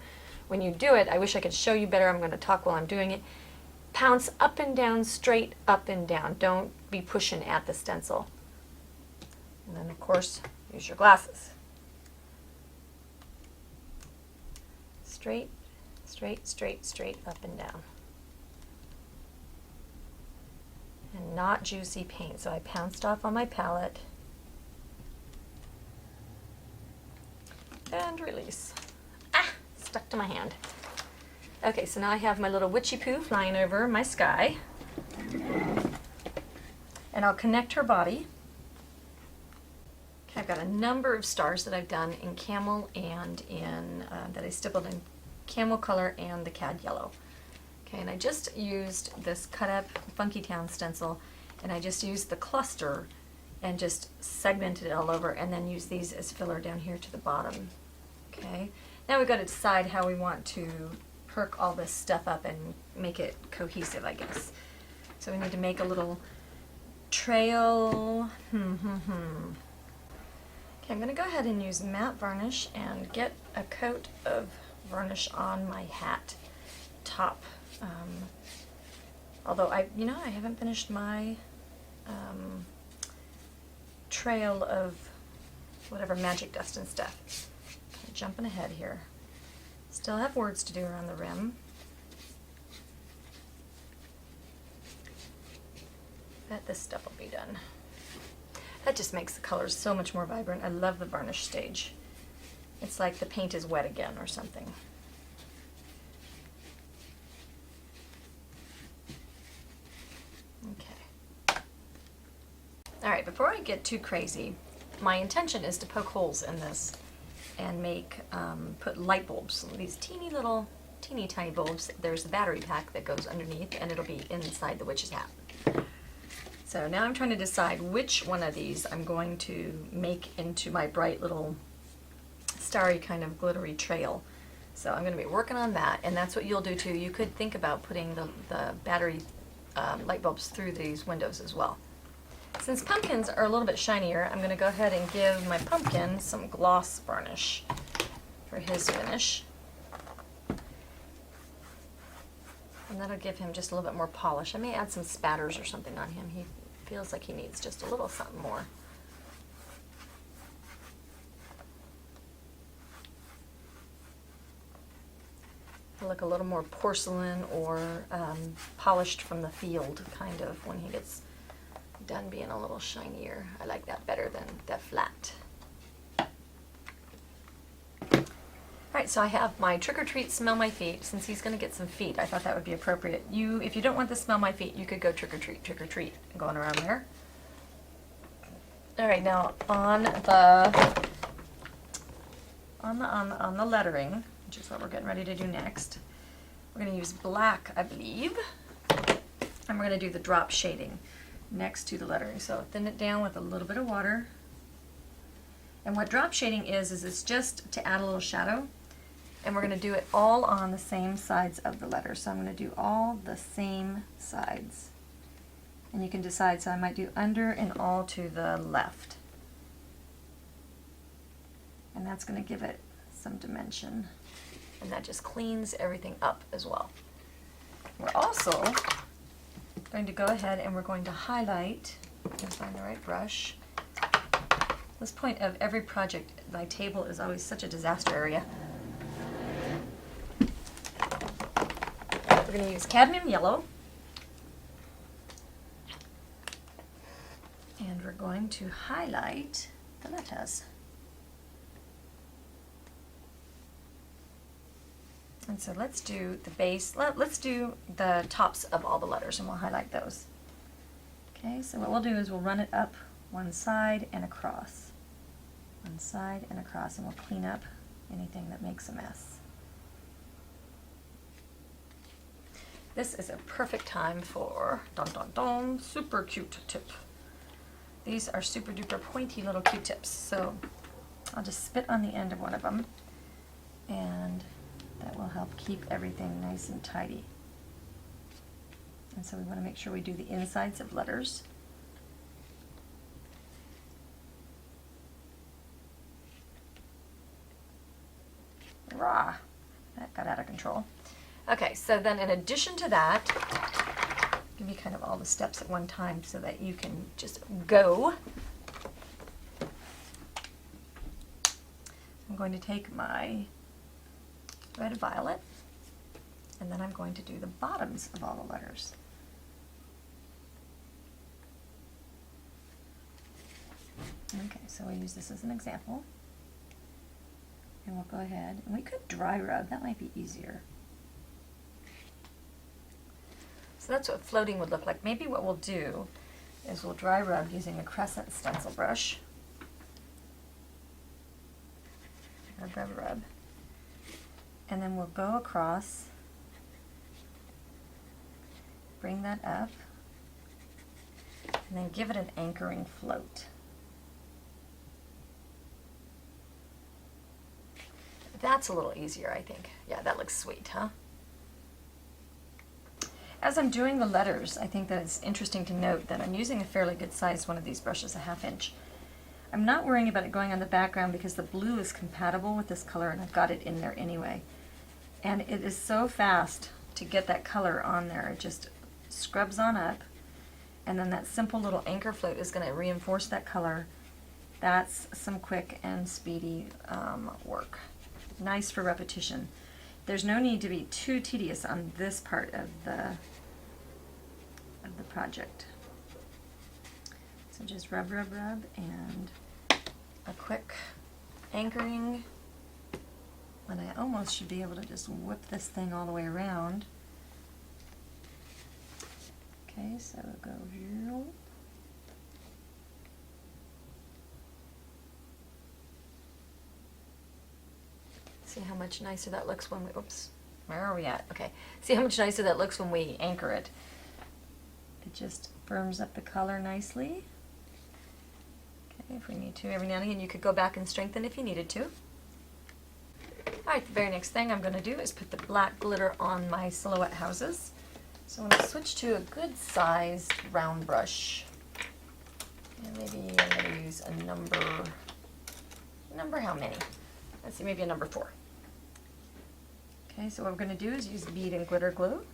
When you do it, I wish I could show you better. I'm going to talk while I'm doing it. Pounce up and down, straight up and down. Don't be pushing at the stencil. And then, of course, use your glasses. Straight, straight, straight, straight, up and down. And not juicy paint. So I pounced off on my palette. And release. Ah! Stuck to my hand. Okay, so now I have my little witchy poo flying over my sky. And I'll connect her body. Okay, I've got a number of stars that I've done in camel and in, that I stippled in camel color and the cad yellow. Okay, and I just used this cut up Funky Town stencil, and I just used the cluster and just segmented it all over, and then use these as filler down here to the bottom. Okay, now we've got to decide how we want to perk all this stuff up and make it cohesive, I guess. So we need to make a little trail. Okay, I'm going to go ahead and use matte varnish and get a coat of varnish on my hat top. Although I haven't finished my trail of whatever magic dust and stuff. Okay, jumping ahead here. Still have words to do around the rim. Bet this stuff will be done. That just makes the colors so much more vibrant. I love the varnish stage. It's like the paint is wet again or something. Okay. Alright, before I get too crazy, my intention is to poke holes in this and make, put light bulbs, these teeny tiny bulbs. There's a battery pack that goes underneath, and it'll be inside the witch's hat. So now I'm trying to decide which one of these I'm going to make into my bright little starry kind of glittery trail. So I'm going to be working on that, and that's what you'll do too. You could think about putting the battery light bulbs through these windows as well. Since pumpkins are a little bit shinier, I'm going to go ahead and give my pumpkin some gloss varnish for his finish. And that'll give him just a little bit more polish. I may add some spatters or something on him. He feels like he needs just a little something more. He'll look a little more porcelain or polished from the field, kind of, when he gets done being a little shinier. I like that better than that flat. Alright, so I have my Trick or Treat Smell My Feet. Since he's going to get some feet, I thought that would be appropriate. If you don't want to smell my feet, you could go trick or treat, going around there. Alright, now on the lettering, which is what we're getting ready to do next, we're going to use black, I believe, and we're going to do the drop shading next to the lettering. So thin it down with a little bit of water. And what drop shading is it's just to add a little shadow. And we're going to do it all on the same sides of the letter. So I'm going to do all the same sides. And you can decide, so I might do under and all to the left. and that's going to give it some dimension. And that just cleans everything up as well. We're also going to go ahead and we're going to highlight, and find the right brush. This point of every project, my table is always such a disaster area. We're going to use cadmium yellow. And we're going to highlight the letters. And so let's do the base, let's do the tops of all the letters and we'll highlight those. Okay, so what we'll do is we'll run it up one side and across. One side and across, and we'll clean up anything that makes a mess. This is a perfect time for, dun dun dun, super cute tip. These are super duper pointy little Q-tips, so I'll just spit on the end of one of them, and that will help keep everything nice and tidy. And so we want to make sure we do the insides of letters. Rah! That got out of control. Okay, so then in addition to that, give me kind of all the steps at one time so that you can just go. I'm going to take my red violet, and then I'm going to do the bottoms of all the letters. Okay, so we'll use this as an example. And we'll go ahead, and we could dry rub, that might be easier. So that's what floating would look like. Maybe what we'll do is we'll dry rub using a crescent stencil brush. Rub, rub, rub. And then we'll go across, bring that up, and then give it an anchoring float. That's a little easier, I think. Yeah, that looks sweet, huh? As I'm doing the letters, I think that it's interesting to note that I'm using a fairly good size one of these brushes, a 1/2 inch. I'm not worrying about it going on the background because the blue is compatible with this color and I've got it in there anyway. And it is so fast to get that color on there. It just scrubs on up, and then that simple little anchor float is going to reinforce that color. That's some quick and speedy work. Nice for repetition. There's no need to be too tedious on this part of the project. So just rub, rub, rub, and a quick anchoring. And I almost should be able to just whip this thing all the way around. Okay, so go here. See how much nicer that looks when we, oops, where are we at? Okay, see how much nicer that looks when we anchor it. It just firms up the color nicely. Okay, if we need to, every now and again you could go back and strengthen if you needed to. Alright, the very next thing I'm going to do is put the black glitter on my silhouette houses. So I'm going to switch to a good sized round brush. And maybe I'm going to use a number how many? Let's see, maybe a number 4. Okay, so what we're going to do is use bead and glitter glue.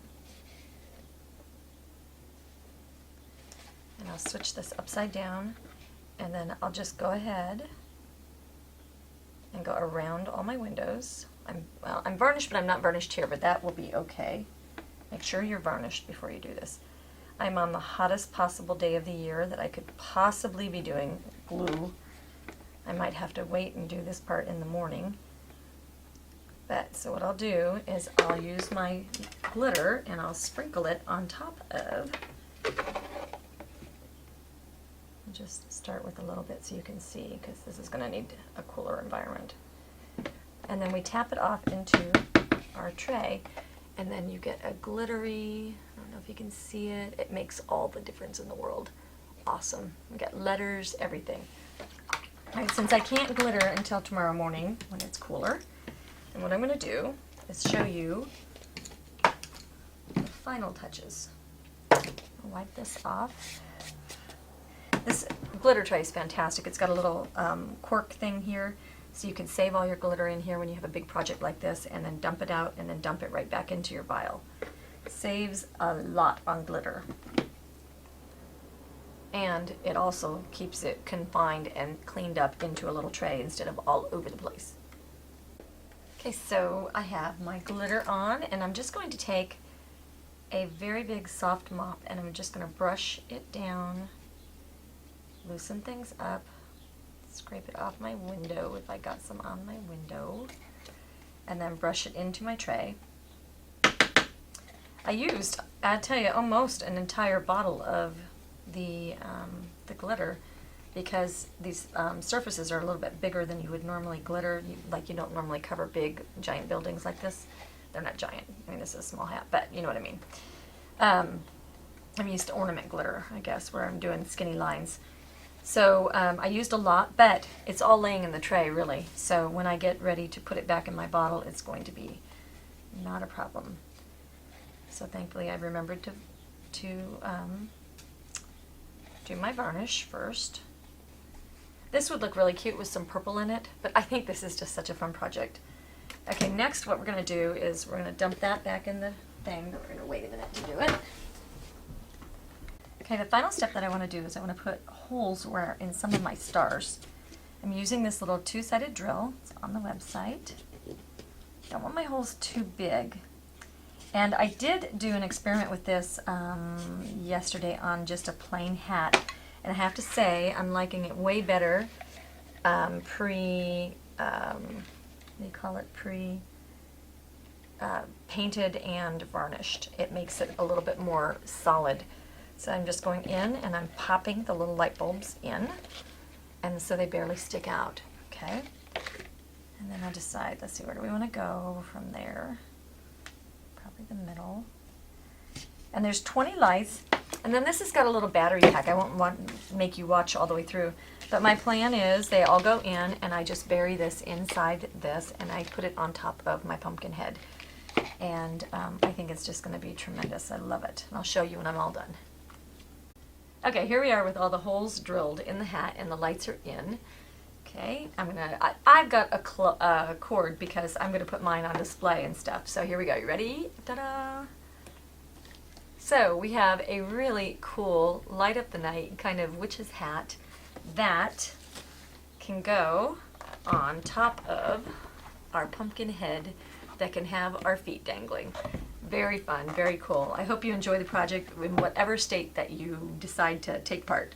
And I'll switch this upside down, and then I'll just go ahead and go around all my windows. I'm varnished, but I'm not varnished here, but that will be okay. Make sure you're varnished before you do this. I'm on the hottest possible day of the year that I could possibly be doing glue. I might have to wait and do this part in the morning. But so what I'll do is I'll use my glitter and I'll sprinkle it on top of. Just start with a little bit so you can see, because this is going to need a cooler environment. And then we tap it off into our tray, and then you get a glittery, I don't know if you can see it, it makes all the difference in the world. Awesome. We got letters, everything. Alright, since I can't glitter until tomorrow morning when it's cooler, and what I'm going to do is show you the final touches. I'll wipe this off. This glitter tray is fantastic. It's got a little cork thing here So you can save all your glitter in here when you have a big project like this, and then dump it out, and then dump it right back into your vial. Saves a lot on glitter. And it also keeps it confined and cleaned up into a little tray instead of all over the place. Okay, so I have my glitter on, and I'm just going to take a very big soft mop, and I'm just going to brush it down, loosen things up, scrape it off my window if I got some on my window, and then brush it into my tray. I used, I'll tell you, almost an entire bottle of the glitter, because these surfaces are a little bit bigger than you would normally glitter. You don't normally cover big, giant buildings like this. They're not giant. I mean, this is a small hat, but you know what I mean. I'm used to ornament glitter, I guess, where I'm doing skinny lines. So I used a lot, but it's all laying in the tray, really. So when I get ready to put it back in my bottle, it's going to be not a problem. So thankfully I remembered to do my varnish first. This would look really cute with some purple in it, but I think this is just such a fun project. Okay, next what we're going to do is we're going to dump that back in the thing, but we're going to wait a minute to do it. Okay, the final step that I want to do is I want to put holes where in some of my stars. I'm using this little two-sided drill. It's on the website. Don't want my holes too big. And I did do an experiment with this yesterday on just a plain hat. And I have to say, I'm liking it way better what do you call it, painted and varnished. It makes it a little bit more solid. So I'm just going in and I'm popping the little light bulbs in, and so they barely stick out, okay? And then I'll decide, let's see, where do we want to go from there? Probably the middle. And there's 20 lights, and then this has got a little battery pack. I won't make you watch all the way through, but my plan is they all go in, and I just bury this inside this, and I put it on top of my pumpkin head. And I think it's just going to be tremendous. I love it. And I'll show you when I'm all done. Okay, here we are with all the holes drilled in the hat, and the lights are in. Okay, I've got a cord because I'm gonna put mine on display and stuff. So here we go. You ready? Ta-da! So we have a really cool light up the night kind of witch's hat that can go on top of our pumpkin head that can have our feet dangling. Very fun, very cool. I hope you enjoy the project in whatever state that you decide to take part.